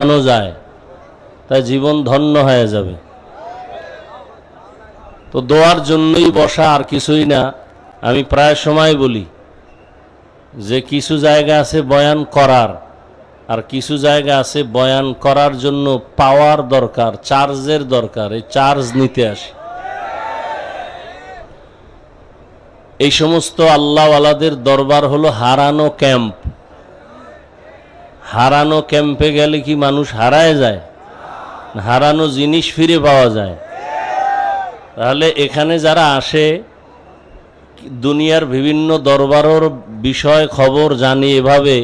বানানো যায় তাই জীবন ধন্য হয়ে যাবে। তো দোয়ার জন্যই বসা, আর কিছুই না। আমি প্রায় সময় বলি যে কিছু জায়গা আছে বয়ান করার, আর কিছু জায়গা আছে বয়ান করার জন্য পাওয়ার দরকার, চার্জের দরকার। এই চার্জ নিতে আসি। এই সমস্ত আল্লাহওয়ালাদের দরবার হলো হারানো ক্যাম্প। হারানো ক্যাম্পে গেলে কি মানুষ হারায় যায়? হারানো জিনিস ফিরে পাওয়া যায়। তাহলে এখানে যারা আসে দুনিয়ার বিভিন্ন দরবারের বিষয় খবর জানি এভাবে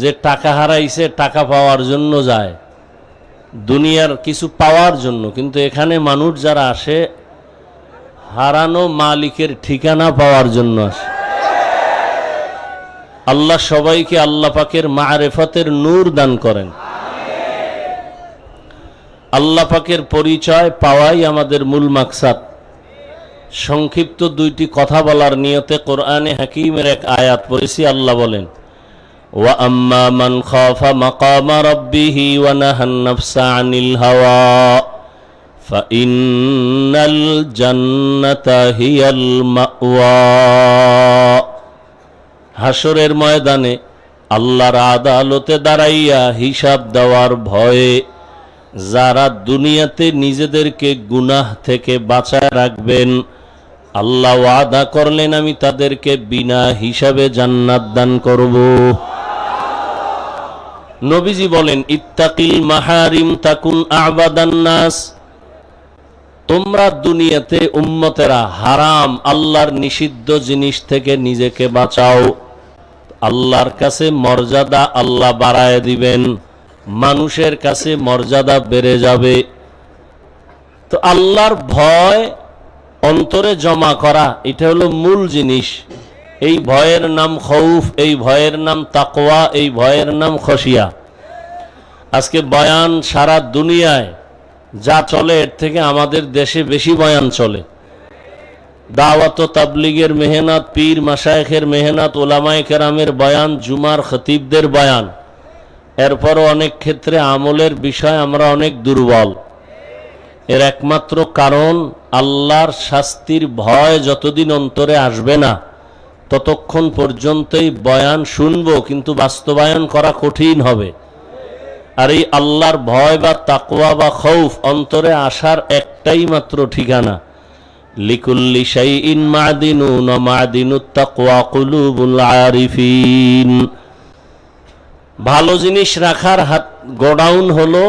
যে টাকা হারাইছে টাকা পাওয়ার জন্য যায়, দুনিয়ার কিছু পাওয়ার জন্য। কিন্তু এখানে মানুষ যারা আসে হারানো মালিকের ঠিকানা পাওয়ার জন্য আসে। আল্লাহ সবাইকে আল্লাহ পাকের মারেফতের নূর দান করেন। আল্লাহ পাকের পরিচয় পাওয়াই আমাদের মূল মাকসাদ। সংক্ষিপ্ত দুইটি কথা বলার নিয়তে কোরআনে হাকিমের এক আয়াত পড়েছি। আল্লাহ বলেন, ওয়া আম্মা মান খাফা মাকামা রাব্বিহি ওয়া নাহান নাফসা আনিল হাওয়া ফাইন্নাল জান্নাতা হিয়াল মাওয়া। হাসরের ময়দানে আল্লাহর আদালতে দাঁড়াইয়া হিসাব দেওয়ার ভয়ে যারা দুনিয়াতে নিজেদেরকে গুনাহ থেকে বাঁচায় রাখবেন, আল্লাহ ওয়াদা করলেন আমি তাদেরকে বিনা হিসাবে জান্নাত দান করব। নবীজি বলেন, ইত্তাকিল মাহারিম তাকুন আবাদান নাস। তোমরা দুনিয়াতে উম্মতেরা হারাম আল্লাহর নিষিদ্ধ জিনিস থেকে নিজেকে বাঁচাও। আল্লাহর কাছে মর্যাদা আল্লাহ বাড়ায় দিবেন, মানুষের কাছে মর্যাদা বেড়ে যাবে। তো আল্লাহর ভয় অন্তরে জমা করা, এটা হলো মূল জিনিস। এই ভয়ের নাম খৌফ, এই ভয়ের নাম তাকওয়া, এই ভয়ের নাম খশিয়া। আজকে বয়ান সারা দুনিয়ায় যা চলে এর থেকে আমাদের দেশে বেশি বয়ান চলে। দাওয়াত ও তাবলীগের মেহনত, পীর মাশায়েখের মেহনত, ওলামায়ে কেরামের বয়ান, জুমার খতিবদের বয়ান। এরপরও অনেক ক্ষেত্রে আমলের বিষয় আমরা অনেক দুর্বল। এর একমাত্র কারণ আল্লাহর শাস্তির ভয় যতদিন অন্তরে আসবে না ততক্ষণ পর্যন্তই বয়ান শুনবো, কিন্তু বাস্তবায়ন করা কঠিন হবে। আর এই আল্লাহর ভয় বা তাকওয়া বা খৌফ অন্তরে আসার একটাই মাত্র ঠিকানা, লিকুল্লি শাইইন মাদিনুন ওয়া মাদিনুত তাকওয়া কুলুবুল আরিফিন। ভালো জিনিস রাখার গোডাউন হলো,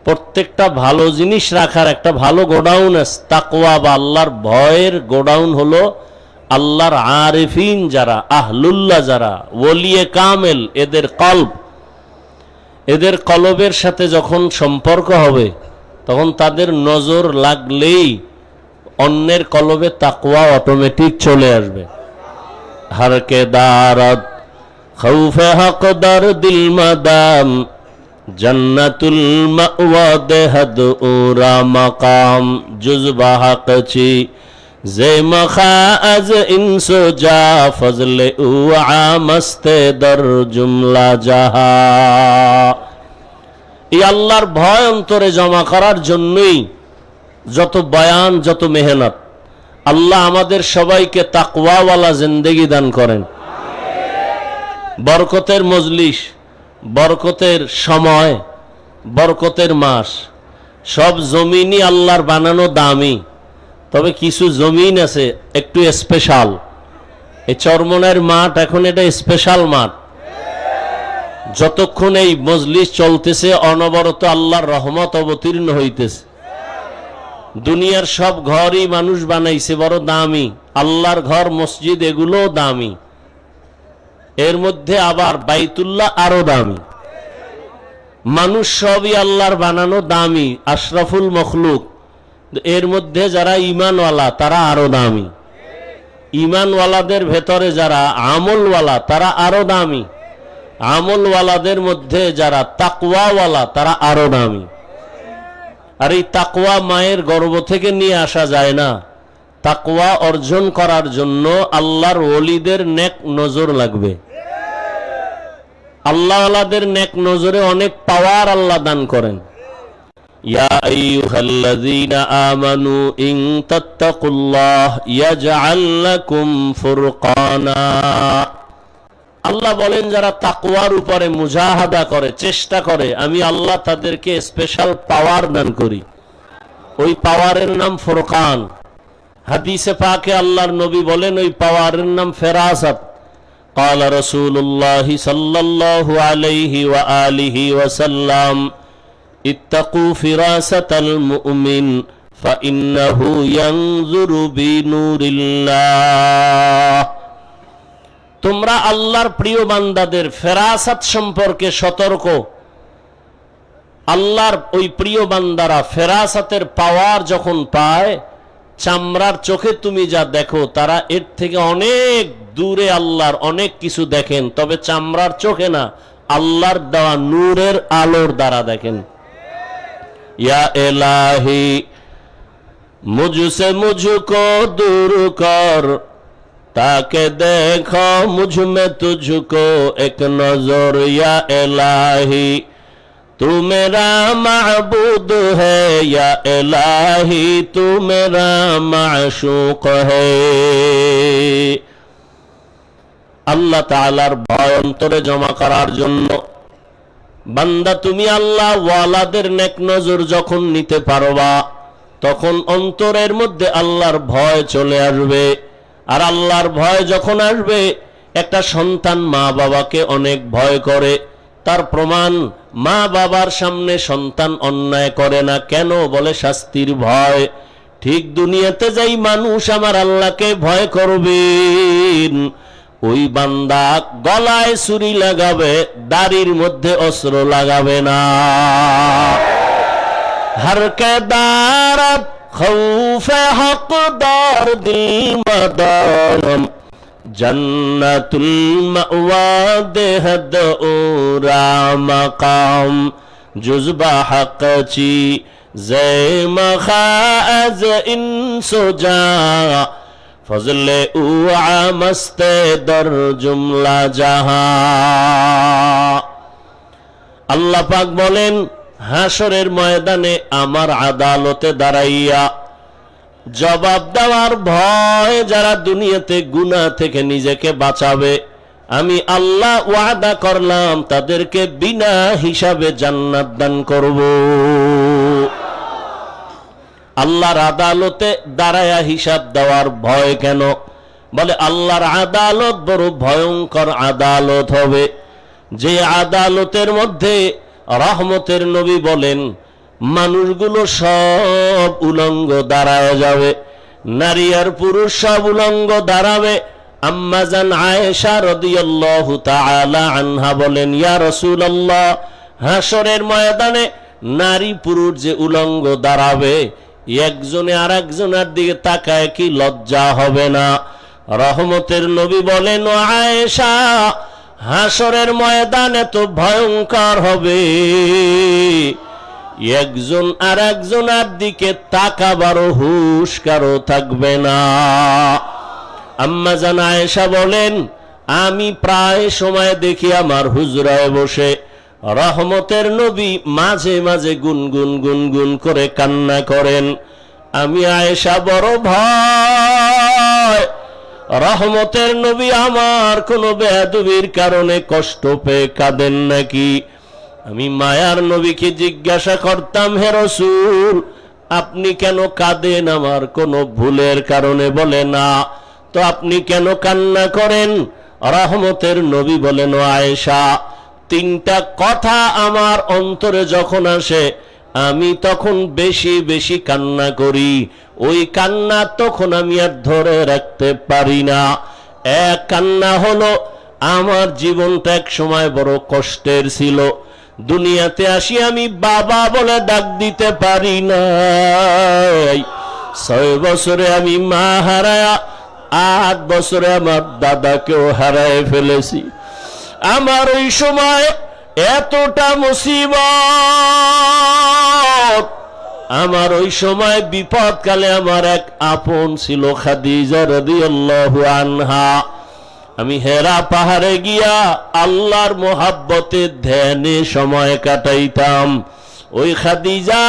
প্রত্যেকটা ভালো জিনিস রাখার একটা ভালো গোডাউন আছে। তাকওয়া বা আল্লাহর ভয়ের গোডাউন হলো আল্লাহর আরিফিন যারা, আহলুল্লাহ যারা, ওলিয়ে কামেল, এদের কলব, এদের কলবের সাথে যখন সম্পর্ক হবে তখন তাদের নজর লাগলেই অন্যের কলবে তাকওয়া অটোমেটিক চলে আসবে। হরকে দারত খৌফে হকদার দিল মাদাম জন্নাতুল মাওয়া দেহদ উরা মাকাম জুজবা হকছি যে মখা আজ ইনসো যা ফজলে উ আমস্তে দর জুমলা জাহা। এই আল্লাহর ভয় অন্তরে জমা করার জন্যই যত বয়ান, যত মেহনত। আল্লাহ আমাদের সবাইকে তাকওয়াওয়ালা জিন্দেগি দান করেন। বরকতের মজলিস, বরকতের সময়, বরকতের মাস। সব জমিনই আল্লাহর বানানো দামি, তবে কিছু জমিন আছে একটু স্পেশাল। এই চরমনের মাঠ এখন এটা স্পেশাল মাঠ। যতক্ষণ এই মজলিস চলতেছে অনবরত আল্লাহর রহমত অবতীর্ণ হইতেছে। দুনিয়ার সব ঘরই মানুষ বানাইছে বড় দামি, আল্লাহর ঘর মসজিদ এগুলো দামি। এর মধ্যে আবার বাইতুল্লাহ আরো দামি। মানুষ সবই আল্লাহর বানানো দামি, আশরাফুল মখলুক। এর মধ্যে যারা ঈমানওয়ালা তারা আরো দামি। ঈমানওয়ালাদের ভেতরে যারা আমলওয়ালা তারা আরো দামি। আমলওয়ালাদের মধ্যে যারা তাকওয়াওয়ালা তারা আরো দামি। আর এই তাকওয়া মায়ের গর্ভ থেকে নিয়ে আসা যায় না। তাকওয়া অর্জন করার জন্য আল্লাহর ওলিদের নেক নজর লাগবে। আল্লাহ ওয়ালাদের নেক নজরে অনেক পাওয়ার আল্লাহ দান করেন। ইয়া আইয়ুহাল্লাযীনা আমানু ইন তাত্তাকুল্লাহ ইয়াজআল লাকুম ফুরকানা। আল্লাহ বলেন যারা তাকওয়ার উপরে মুজাহাদা করে, চেষ্টা করে, আমি আল্লাহ তাদেরকে স্পেশাল পাওয়ার দান করি। ওই পাওয়ারের নাম ফুরকান। হাদিসে পাকে আল্লাহর নবী বলেন ওই পাওয়ারের নাম ফেরাসাত। قال رسول الله صلى الله عليه وآله وسلم اتقوا فراسة المؤمن فإنه ينظر بنور الله। তোমরা আল্লাহর প্রিয় বান্দাদের ফেরাসাত সম্পর্কে সতর্ক। আল্লাহর ওই প্রিয় বান্দারা ফেরাসাতের পাওয়ার যখন পায়, চামড়ার চোখে তুমি যা দেখো তারা এর থেকে অনেক দূরে আল্লাহর অনেক কিছু দেখেন, তবে চামড়ার চোখে না, আল্লাহর দেওয়া নূরের আলোর দ্বারা দেখেন। ইয়া ইলাহি মুঝসে মুঝকো দূর কর, তাকে দেখো মুঝ মে তুঝকো এক নজর। ইয়া ইলাহি तू मेरा महबूद है, या इलाही तू मेरा माशूक है। আল্লাহ তাআলার ভয় অন্তরে জমা করার জন্য বান্দা তুমি আল্লাহ ওয়ালাদের নেক নজর যখন নিতে পারবা, তখন অন্তরের মধ্যে আল্লাহর ভয় চলে আসবে। আর আল্লাহর ভয় যখন আসবে, একটা সন্তান মা বাবাকে অনেক ভয় করে। তার প্রমাণ, মা বাবার সামনে সন্তান অন্যায় করে না কেন? বলে শাস্তির ভয়। ঠিক দুনিয়াতে যাই মানুষ আমার আল্লাহকে ভয় করবেন, ওই বান্দা গলায় ছুরি লাগাবে, দাড়ির মধ্যে অস্ত্র লাগাবে না। হর কে দারত খৌফে হকদার দিল মদরম, জন্নতুল মাওয়া দেহদ ওরা মাকাম, জুজবা হক চি জে মখাজ ইনসুজা, ফজলে উআ মস্তে দর জুমলা জাহা। আল্লাহ পাক বলেন হাসরের ময়দানে আমার আদালতে দাঁড়াইয়া জবাব দেওয়ার ভয় যারা দুনিয়াতে গুনাহ থেকে নিজেকে বাঁচাবে, আমি আল্লাহ ওয়াদা করলাম তাদেরকে বিনা হিসাবে জান্নাত দান করব। আল্লাহর আদালতে দাঁড়ায়া হিসাব দেওয়ার ভয় কেন? বলে আল্লাহর আদালত বড় ভয়ঙ্কর আদালত হবে, যে আদালতের মধ্যে রহমতের নবী বলেন মানুষগুলো সব উলঙ্গ দাঁড়ায় যাবে, নারী আর পুরুষ সব উলঙ্গ দাঁড়াবে। আম্মা জান আয়েশা রাদিয়াল্লাহু তাআলা আনহা বলেন, ইয়া রাসূলুল্লাহ, হাসরের ময়দানে নারী পুরুষ যে উলঙ্গ দাঁড়াবে, একজনে আর একজনের দিকে তাকায় কি লজ্জা হবে না? রহমতের নবী বলেন, ও আয়েশা, হাসরের ময়দান এত ভয়ঙ্কর হবে, একজন আর একজনের দিকে তাকাবারও হুঁশ কারো থাকবে না। আম্মা জান আয়েশা বলেন, আমি প্রায় সময় দেখি আমার হুজরায় বসে রহমতের নবী মাঝে মাঝে গুনগুন গুনগুন করে কান্না করেন। আমি আয়েশা বড় ভয়, রহমতের নবী আমার কোনো বেয়াদবির কারণে কষ্ট পেয়ে কাঁদেন নাকি? আমি মায়ার নবীকে জিজ্ঞাসা করতাম, হে রাসূল, আপনি কেন কাঁদেন আমার কোনো ভুলের কারণে? বলে না। তো আপনি কেন কান্না করেন? রহমতের নবী বলেন, ও আয়েশা, তিনটা কথা আমার অন্তরে যখন আসে আমি তখন বেশি বেশি কান্না করি। ওই কান্না তখন আমি আর ধরে রাখতে পারি না। এক কান্না হলো, আমার জীবনটা এক সময় বড় কষ্টের ছিল, দুনিয়াতে আসি আমি বাবা বলে ডাক দিতে পারি না। 6 বছরে আমি মা হারায়া, 8 বছরে আমার দাদাকেও হারায় ফেলেছি। আমার ওই সময় এতটা মুসিবত, আমার ওই সময় বিপদকালে আমার এক আপন ছিল খাদিজা রাদিয়াল্লাহু আনহা। আমি হেরা পাহাড়ে গিয়া আল্লাহর মোহাব্বতে ধ্যানে সময় কাটাইতাম। ওই খাদিজা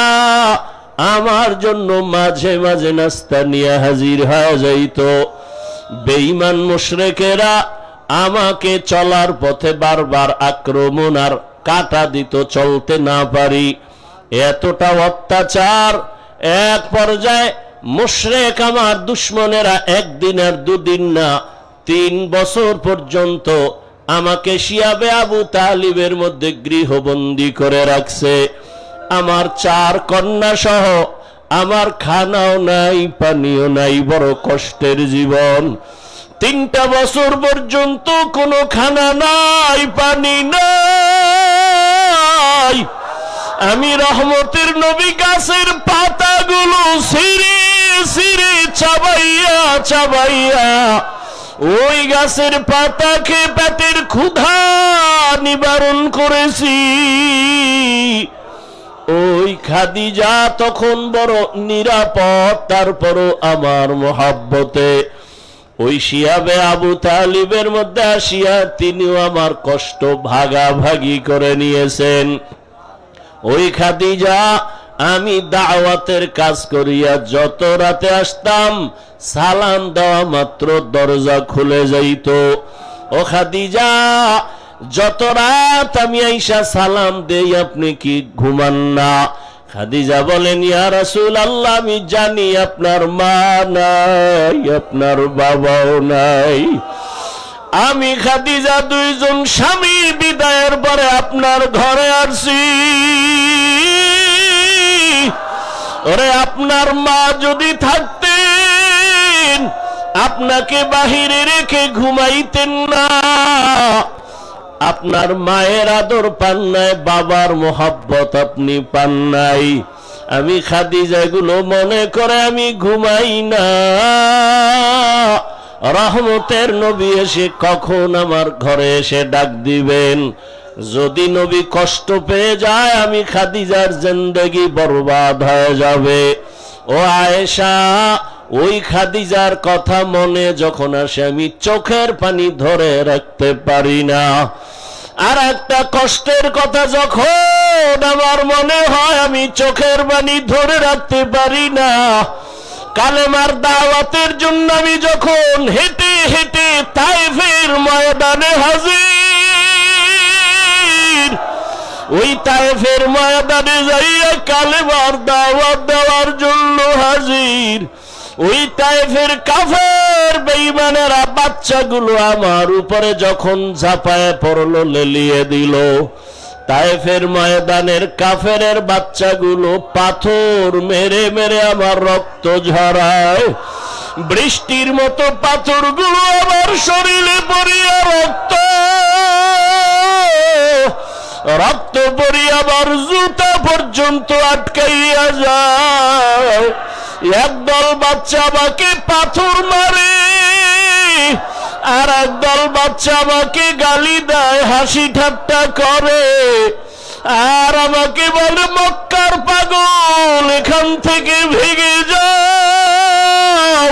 আমার জন্য মাঝে মাঝে নাস্তা নিয়ে হাজির হয়ে যাইত। বেঈমান মুশরিকেরা আমাকে চলার পথে বারবার আক্রমণ আর কাটা দিত, চলতে না পারি। এতটা অত্যাচার, এক পর্যায়ে মুশরিক আমার দুশমনেরা একদিন আর দুদিন না 3 বছর পর্যন্ত আমাকে শিয়াবে আবু তালিবের মধ্যে গৃহবন্দী করে রাখছে। আমার 4 কন্যা সহ আমার খানাও নাই, পানিও নাই, বড় কষ্টের জীবন। 3টা বছর পর্যন্ত কোনো খানা নাই, পানি নাই। আমি রহমতের নবী গাছের পাতাগুলো ছিঁড়ে ছিঁড়ে চাবাইয়া চাবাইয়া ওই গাছের পাতা খেয়ে পেটের ক্ষুধা নিবারণ করেছি। ওই খাদিজা তখন বড় নিরাপদ, তারপরও আমার মোহাব্বতে ওই শিয়াবে আবু তালিবের মধ্যে আসিয়া তিনিও আমার কষ্ট ভাগাভাগি করে নিয়েছেন। ওই খাদিজা আমি দাওয়াতের কাজ করিয়া যত রাতে আসতাম, সালাম দেওয়া মাত্র দরজা খুলে যাইত। ও খাদিজা, যত রাত আমি আইসা সালাম দেই, আপনি কি ঘুমান না? খাদিজা বলেন, ইয়া রাসূলুল্লাহ, আমি জানি আপনার মা নাই, আপনার বাবাও নাই। আমি খাদিজা 2 জন স্বামী বিদায়ের পরে আপনার ঘরে আসছি। ওরে, আপনার মা যদি থাকতেন আপনাকে বাহিরে রেখে ঘুমাইতেন না। আপনার মায়ের আদর পান নাই, বাবার মোহাব্বত আপনি পান নাই। আমি খাদিজা এগুলো মনে করে আমি ঘুমাই না। রহমতের নবী এসে কখন আমার ঘরে এসে ডাক দিবেন। যদি নবী কষ্ট পেয়ে যায়, আমি খাদিজার জিন্দেগি বরবাদ হয়ে যাবে। ও আয়েশা, ওই খাদিজার কথা মনে যখন আসে আমি চোখের পানি ধরে রাখতে পারি না। আর একটা কষ্টের কথা যখন আমার মনে হয়, আমি চোখের পানি ধরে রাখতে পারি না। কালেমার দাওয়াতের জন্য আমি যখন হেঁটে হেঁটে তায়েফের ময়দানে হাজির, ওই তায়েফের ময়দানে যাইয়া কালেমার দাওয়াত দেওয়ার জন্য হাজির, ওই তায়েফের কাফের বেঈমানেরা বাচ্চাগুলো আমার উপরে যখন ঝাঁপায় পড়লো, লেলিয়ে দিল। তায়েফের ময়দানের কাফেরের বাচ্চাগুলো পাথর মেরে মেরে আমার রক্ত ঝরায়। বৃষ্টির মতো পাথরগুলো আমার শরীরে পড়িয়া রক্ত পড়িয়া আমার জুতা পর্যন্ত আটকাইয়া যায়। একদল বাচ্চা আমাকে পাথর মারে, আর একদল বাচ্চা আমাকে গালি দেয়, হাসি ঠাট্টা করে, আর আমাকে বলে, মক্কার পাগল, এখান থেকে ভেগে যাও।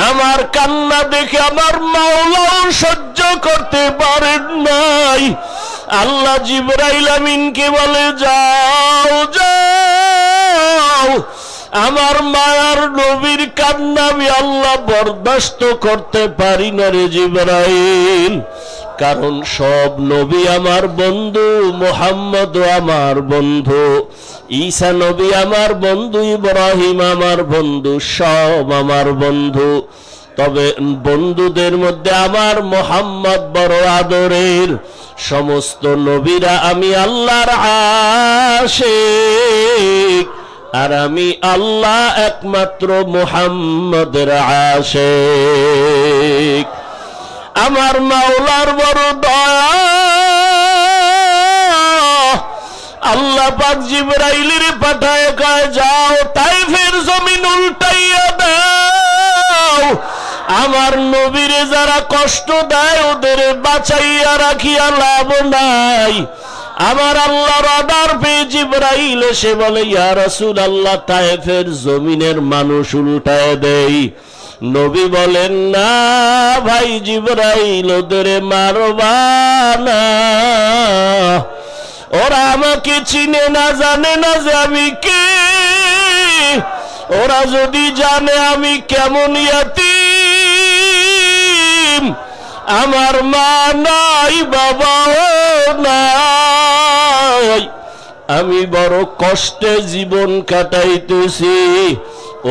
আমার কান্না দেখে আমার মাওলাও সহ্য করতে পারেন নাই। আল্লাহ জিবরাইল আমিনকে বলে, যাও যাও, আমার মায়ার নবীর কান্না আমি আল্লাহ বরদাস্ত করতে পারি না রে জিবরাইল। কারণ সব নবী আমার বন্ধু, মুহাম্মদ আমার বন্ধু, ঈসা নবী আমার বন্ধু, ইব্রাহিম আমার বন্ধু, সব আমার বন্ধু। তবে বন্ধুদের মধ্যে আমার মুহাম্মদ বড় আদরের। সমস্ত নবীরা আমি আল্লাহর আশিক, আর আমি আল্লাহ একমাত্র মুহাম্মদের আশিক। আমার মাওলার বড় দয়া, আল্লাহ পাক জিবরাইলের পাঠায় কয়, যাও তায়েফের জমিন উল্টাইয়া দাও। আমার নবীরে যারা কষ্ট দেয় ওদের বাঁচাইয়া রাখিয়া লাভ নাই। আমার আল্লাহর অর্ডার পেয়ে জিবরাইল এসে বলে, ইয়া রাসূলুল্লাহ, তায়েফের জমিনের মানুষ উল্টায় দেই। নবী বলেন, না ভাই জিবরাইল, ওদের মারবা না, ওরা আমাকে চিনে না, জানে না যে আমি কে। ওরা যদি জানে আমি কেমন ইয়াতীম, আমার মা নাই, বাবাও নাই, আমি বড় কষ্টে জীবন কাটাইতেছি,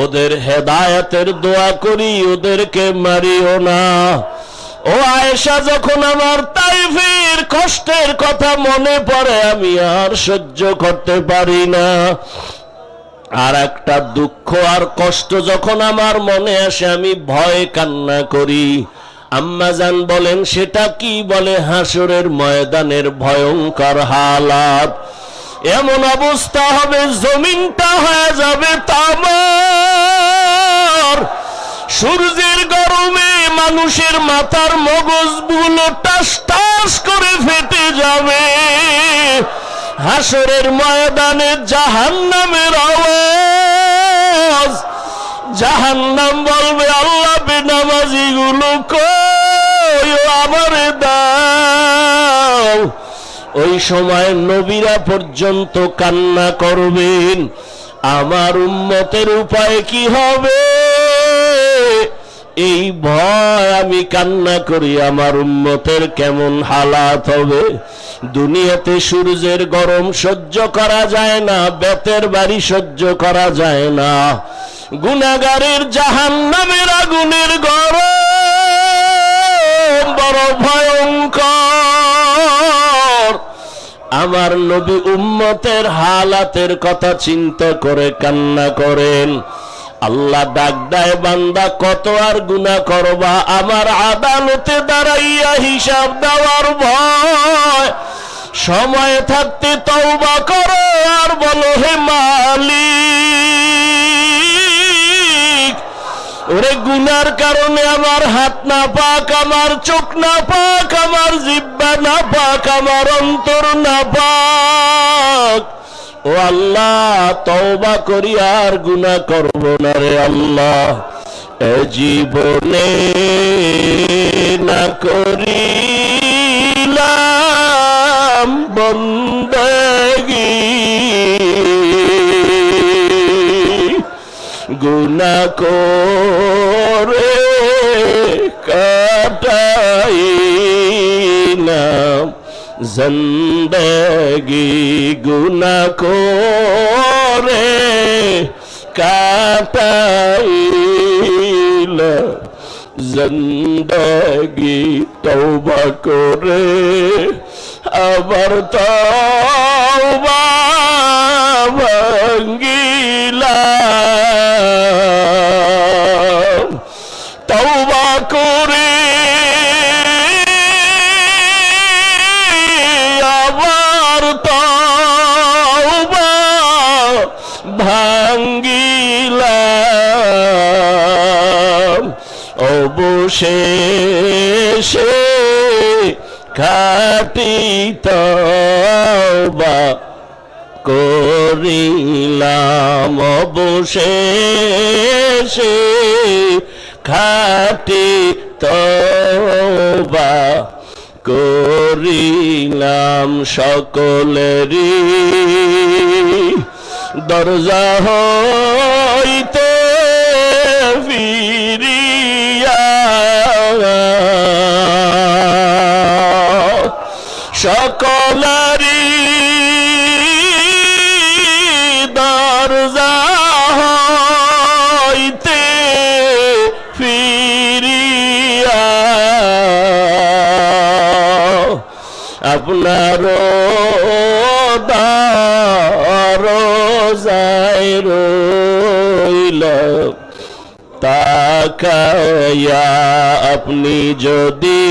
ওদের হেদায়েতের দোয়া করি, ওদেরকে মারিও না। ও আয়েশা, যখন আমার তাইফের কষ্টের কথা মনে পড়ে আমি আর সহ্য করতে পারি না। আর একটা দুঃখ আর কষ্ট যখন আমার মনে আসে আমি ভয়ে কান্না করি। আম্মাজান বলেন, সেটা কি? বলে, হাসরের ময়দানের ভয়ঙ্কর হালাত। এমন অবস্থা হবে, জমিনটা হয়ে যাবে তামার, সূর্যের গরমে মানুষের মাথার মগজগুলো টাস টাস করে ফেটে যাবে। হাসরের ময়দানে জাহান্নামের আওয়াজ, জাহান্নাম বলবে, আল্লাহ বেনামাজি গুলো কই, আমারে দাও। ওই সময় নবীরা পর্যন্ত কান্না করবেন, আমার উম্মতের উপায় কি হবে? এই ভয় আমি কান্না করি, আমার উম্মতের কেমন হালাত হবে। দুনিয়াতে সূর্যের গরম সহ্য করা যায় না, বেতের বাড়ি সহ্য করা যায় না, গুনাহগারের জাহান্নামের আগুনের গরম বড় ভয়ঙ্কর। আমার নবী উম্মতের হালাতের কথা চিন্তা করে কান্না করেন। আল্লাহ ডাক দেয়, বান্দা কত আর গুনাহ করবা, আমার আদালতে দাঁড়াইয়া হিসাব দেওয়ার ভয়। সময় থাকতে তওবা করো আর বলো, হে মালিক, ওরে গুনার কারণে আমার হাত না পাক, আমার চোখ না পাক, আমার জিহ্বা না পাক, আমার অন্তর না পাক। ও আল্লাহ, তওবা করি আর গুনাহ করব না রে আল্লাহ। এ জীবনে না করিলাম বন্দেগী, গুনাহ করে কাটাইলাম জিন্দেগি, গুনাহ করে কাটাইলাম জিন্দেগি। তওবা করে আবার তওবা ভাঙ্গিলাম, তওবা করে আবার তওবা ভাঙ্গিলাম। অবশেষে খাঁটি তওবা করিলাম, অবশেষে খাঁটি তওবা করিলাম। সকলেরই দরজা হইতে ফিরিয়া, সকলেরই দরজা হইতে ফিরিয়া আপনার দরজায় রইলাম তাকায়া। আপনি যদি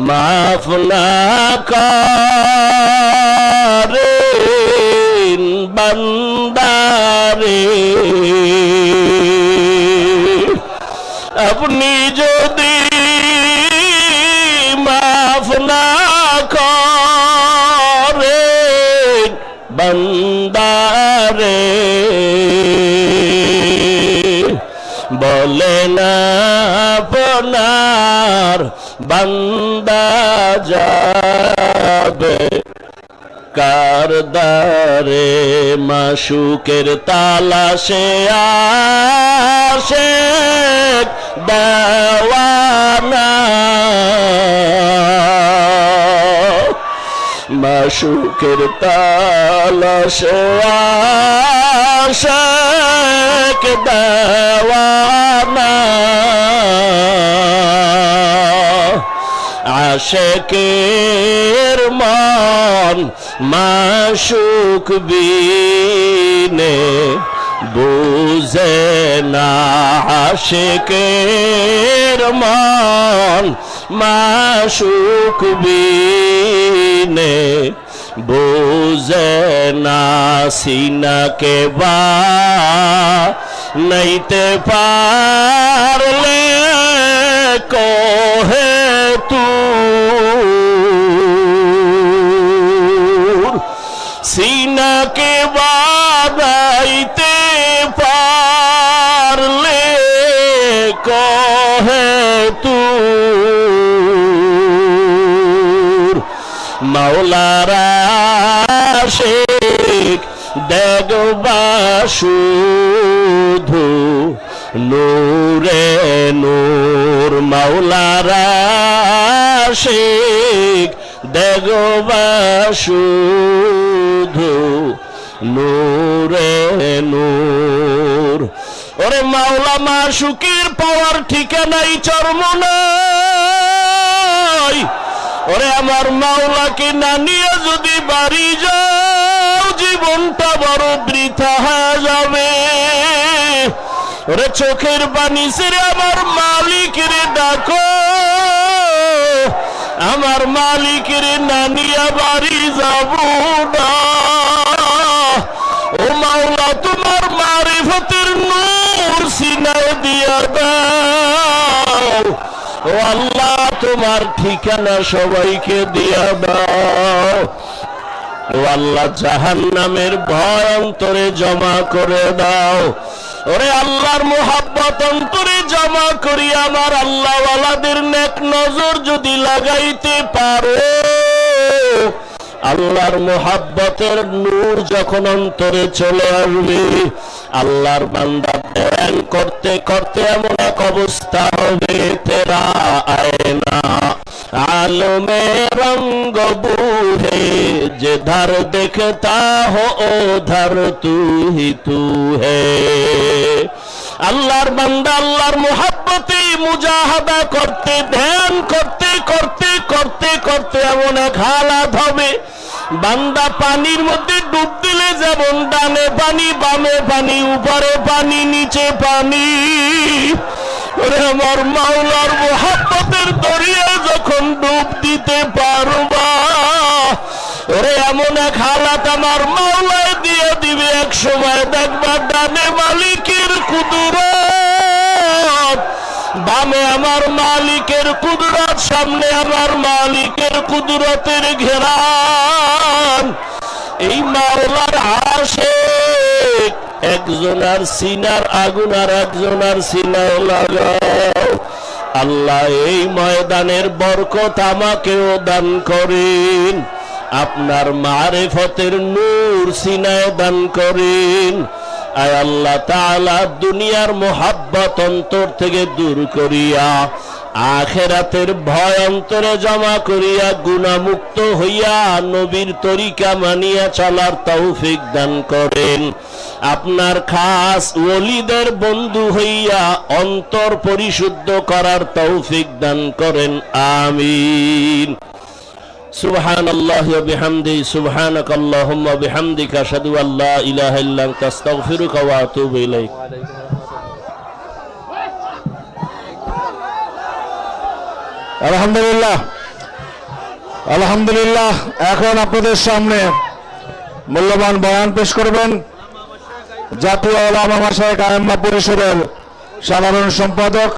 মাফ না করেন বান্দারে, আপনি যদি মাফ না করেন বান্দারে, বলে না আপনার বান্দা যাবে কার দারে, মাশুকের তালাশে আশিক দেওয়ানা, মাশুকের তালাশে আশিক দেওয়ানা, আশিকের মন মাশুক বিনে বুঝে না, আশিকের মন মাশুক বিনে বুঝে না, সিনাকে বা নাইতে পারলে কোহে তুর, সিনাকে বানাইতে পারলে কোহে তুর, মাওলারা আশিক দেখবা শুধু নূরে নূর, মাওলারা আশিক দেখবা শুধু নূরে নূর। ওরে মাওলা মাশুকের পাওয়ার ঠিকানাই চরমনাই, ওরে আমার মাওলাকে না নিয়ে যদি বাড়ি যাও জীবনটা বড় বৃথা হয়ে যাবে। ওরে চোখের পানি ছেড়ে আমার মালিকের ডাকো, আমার মালিকের না নিয়ে বাড়ি যাব না। ও মাওলা তোমার মারিফতের নূর সিনায় দিয়া দাও, ও আল্লাহ তোমার ঠিকানা সবাইকে দিয়া দাও, ও আল্লাহ জাহান্নামের ভয় অন্তরে জমা করে দাও। ওরে আল্লাহর মুহাব্বত অন্তরে জমা করি, আমার আল্লাহ ওয়ালাদের নেক নজর যদি লাগাইতে পারো, আল্লাহর মুহাব্বতের নূর যখন অন্তরে চলে আসবে, আল্লাহর বান্দা ধ্যান করতে করতে এমন এক অবস্থা হবে, তেরা আয়না आलमे रंग बूढ़े जिधर देखता हो उधर तू ही तू है। আল্লাহর বান্দা আল্লাহর মুহাব্বতে মুজাহাদা করতে ধ্যান করতে করতে করতে করতে এমন এক হালাত হবে, বান্দা পানির মধ্যে ডুব দিলে যেমন ডানে পানি বামে পানি উপরে পানি নিচে পানি, ওরে আমার মাওলার মুহাব্বতের দরিয়ায় যখন ডুব দিতে পারবা, ওরে এমন এক হালাত আমার মাওলায় দিয়ে দিবে, এক সময় দেখবা ডানে মালিকের কুদরত, বামে আমার মালিকের কুদরত, সামনে আমার মালিকের কুদরতের ঘেরান। এই মাওলার আশিক একজনার সিনার আগুন আর একজনার সিনায় লাগাও। আল্লাহ এই ময়দানের বরকত আমাকেও দান করেন, আপনার মারিফতের নূর সিনায় দান করেন। আয় আল্লাহ তাআলা দুনিয়ার মোহাব্বত অন্তর থেকে দূর করিয়া আখিরাতের ভয় অন্তরে জমা করিয়া গুনাহমুক্ত হইয়া নবীর তরিকা মানিয়া চলার তৌফিক দান করেন। আপনার খাস ওলিদের বন্ধু হইয়া অন্তর পরিশুদ্ধ করার তৌফিক দান করেন, আমিন। সুবহানাল্লাহি ওয়া বিহামদিহি সুবহানাকাল্লাহুম্মা ওয়া বিহামদিকা আশহাদু আল্লা ইলাহা ইল্লা আনতা আস্তাগফিরুকা ওয়া আতুবু ইলাইক। আলহামদুলিল্লাহ, আলহামদুলিল্লাহ। এখন আপনাদের সামনে মূল্যবান বয়ান পেশ করবেন জাতীয় উলামা মাশায়েখ আইম্মা পরিষদের সাধারণ সম্পাদক